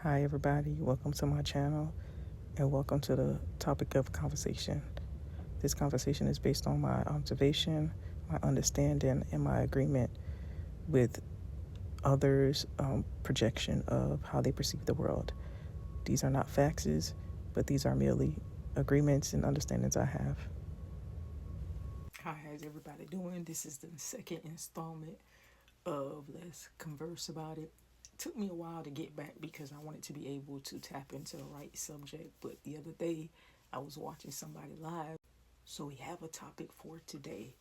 Hi, everybody. Welcome to my channel and welcome to the topic of conversation. This conversation is based on my observation, my understanding, and my agreement with others' projection of how they perceive the world. These are not facts, but these are merely agreements and understandings I have. How how's everybody doing? This is the second installment of Let's Converse About It. Took me a while to get back because I wanted to be able to tap into the right subject, but the other day I was watching somebody live. So we have a topic for today,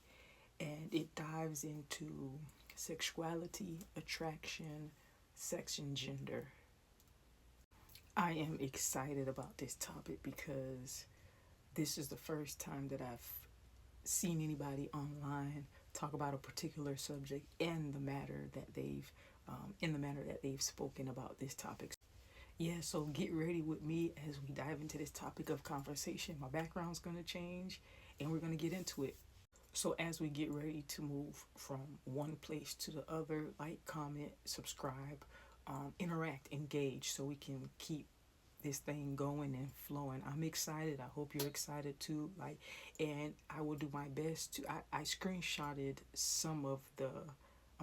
and it dives into sexuality, attraction, sex, and gender. I am excited about this topic because this is the first time that I've seen anybody online talk about a particular subject and the matter that they've in the manner that they've spoken about this topic. Yeah, so get ready with me as we dive into this topic of conversation. My background's going to change and we're going to get into it. So as we get ready to move from one place to the other, like, comment, subscribe, interact, engage, so we can keep this thing going and flowing. I'm excited. I hope you're excited too. And I will do my best to. I screenshotted some of the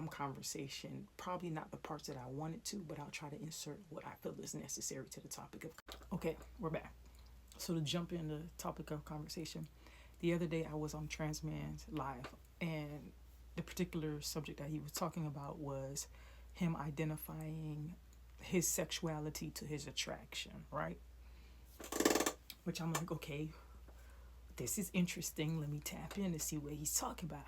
conversation. Probably not the parts that I wanted to, but I'll try to insert what I feel is necessary to the topic of. Okay, we're back. So to jump in the topic of conversation, the other day I was on Transman's live, and the particular subject that he was talking about was him identifying his sexuality to his attraction, right? Which I'm like, okay, this is interesting. Let me tap in to see what he's talking about.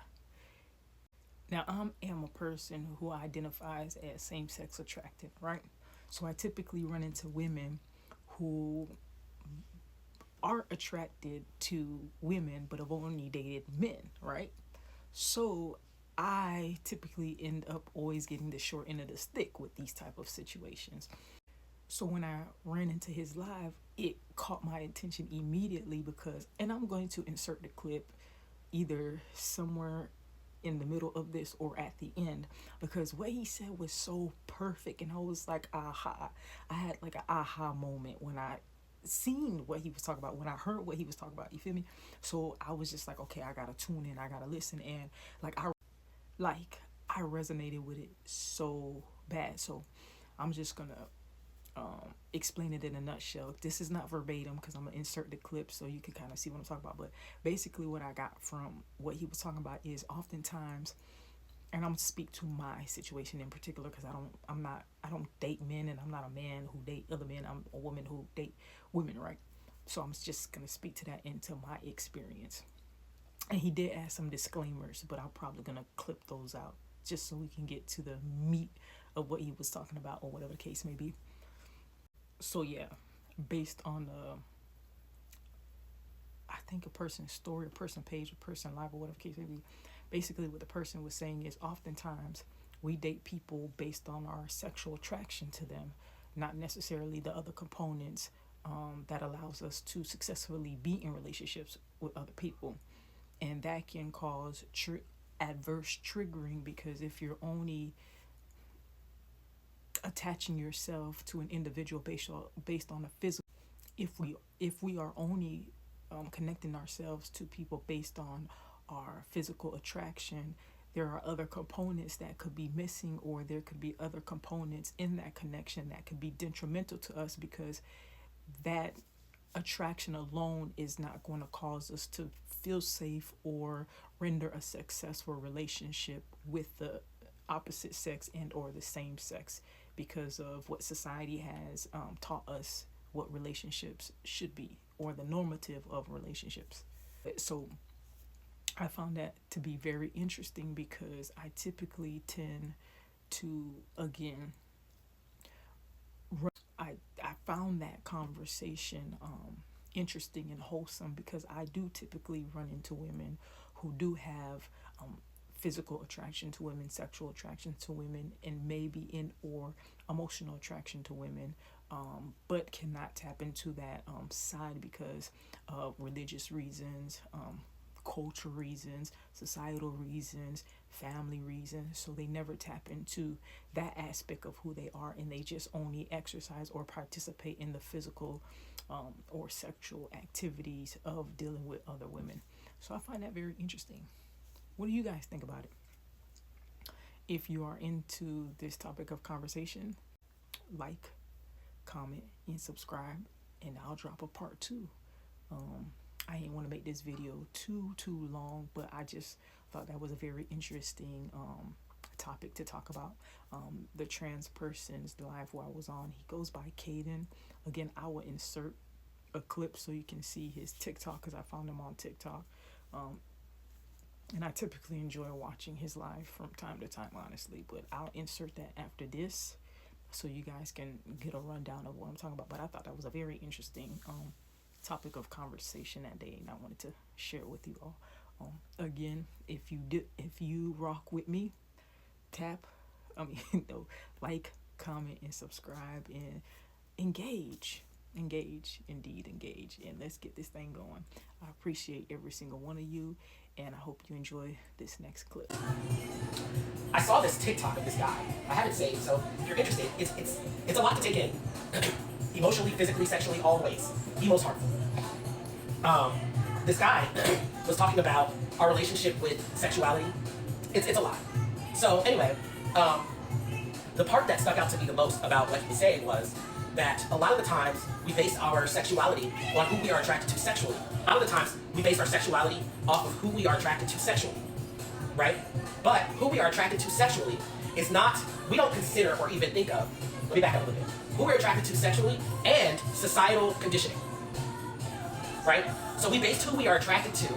Now, I am a person who identifies as same sex attracted, right? So I typically run into women who are attracted to women but have only dated men, right? So I typically end up always getting the short end of the stick with these type of situations. So when I ran into his live, it caught my attention immediately because, and I'm going to insert the clip either somewhere in the middle of this or at the end, because what he said was so perfect, and I was like, aha. I had like an aha moment when I seen what he was talking about, when I heard what he was talking about, you feel me? So I was just like, okay, I gotta tune in, I gotta listen, and like I resonated with it so bad. So I'm just gonna explain it in a nutshell. This is not verbatim because I'm gonna insert the clip so you can kind of see what I'm talking about. But basically, what I got from what he was talking about is oftentimes, and I'm gonna speak to my situation in particular because I don't date men, and I'm not a man who date other men. I'm a woman who date women, right? So I'm just gonna speak to that into my experience. And he did add some disclaimers, but I'm probably gonna clip those out just so we can get to the meat of what he was talking about or whatever the case may be. So yeah, based on I think a person's story, a person page, a person live, or whatever case may be, basically what the person was saying is oftentimes we date people based on our sexual attraction to them, not necessarily the other components that allows us to successfully be in relationships with other people, and that can cause adverse triggering because if you're only attaching yourself to an individual based on a physical, if we are only connecting ourselves to people based on our physical attraction, there are other components that could be missing, or there could be other components in that connection that could be detrimental to us because that attraction alone is not going to cause us to feel safe or render a successful relationship with the opposite sex and or the same sex because of what society has taught us what relationships should be or the normative of relationships. So I found that to be very interesting because I typically tend to, again, I found that conversation interesting and wholesome because I do typically run into women who do have physical attraction to women, sexual attraction to women, and maybe in or emotional attraction to women, but cannot tap into that side because of religious reasons, cultural reasons, societal reasons, family reasons. So they never tap into that aspect of who they are, and they just only exercise or participate in the physical or sexual activities of dealing with other women. So I find that very interesting. What do you guys think about it? If you are into this topic of conversation, like, comment, and subscribe, and I'll drop a part two. I didn't want to make this video too long, but I just thought that was a very interesting topic to talk about. The trans person's live who I was on, he goes by Caden. Again, I will insert a clip so you can see his TikTok, because I found him on TikTok. And I typically enjoy watching his live from time to time, honestly, but I'll insert that after this so you guys can get a rundown of what I'm talking about. But I thought that was a very interesting topic of conversation that day, and I wanted to share with you all. Again, if you rock with me, like, comment, and subscribe, and engage, and let's get this thing going. I appreciate every single one of you, and I hope you enjoy this next clip. I saw this TikTok of this guy. I have it saved, so if you're interested, it's a lot to take in. Emotionally, physically, sexually, all ways. The most harmful. This guy was talking about our relationship with sexuality. It's a lot. So anyway, the part that stuck out to me the most about what he was saying was that a lot of the times we base our sexuality on who we are attracted to sexually. A lot of the times we base our sexuality off of who we are attracted to sexually, right? But who we are attracted to sexually is not, we don't consider or even think of, let me back up a little bit, who we're attracted to sexually and societal conditioning, right? So we base who we are attracted to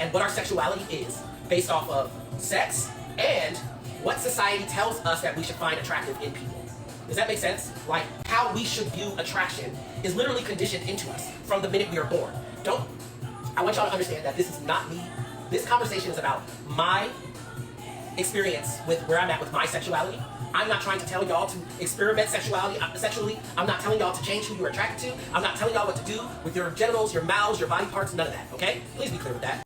and what our sexuality is based off of sex and what society tells us that we should find attractive in people. Does that make sense? Like, how we should view attraction is literally conditioned into us from the minute we are born. I want y'all to understand that this is not me. This conversation is about my experience with where I'm at with my sexuality. I'm not trying to tell y'all to experiment sexually. I'm not telling y'all to change who you're attracted to. I'm not telling y'all what to do with your genitals, your mouths, your body parts, none of that, okay? Please be clear with that.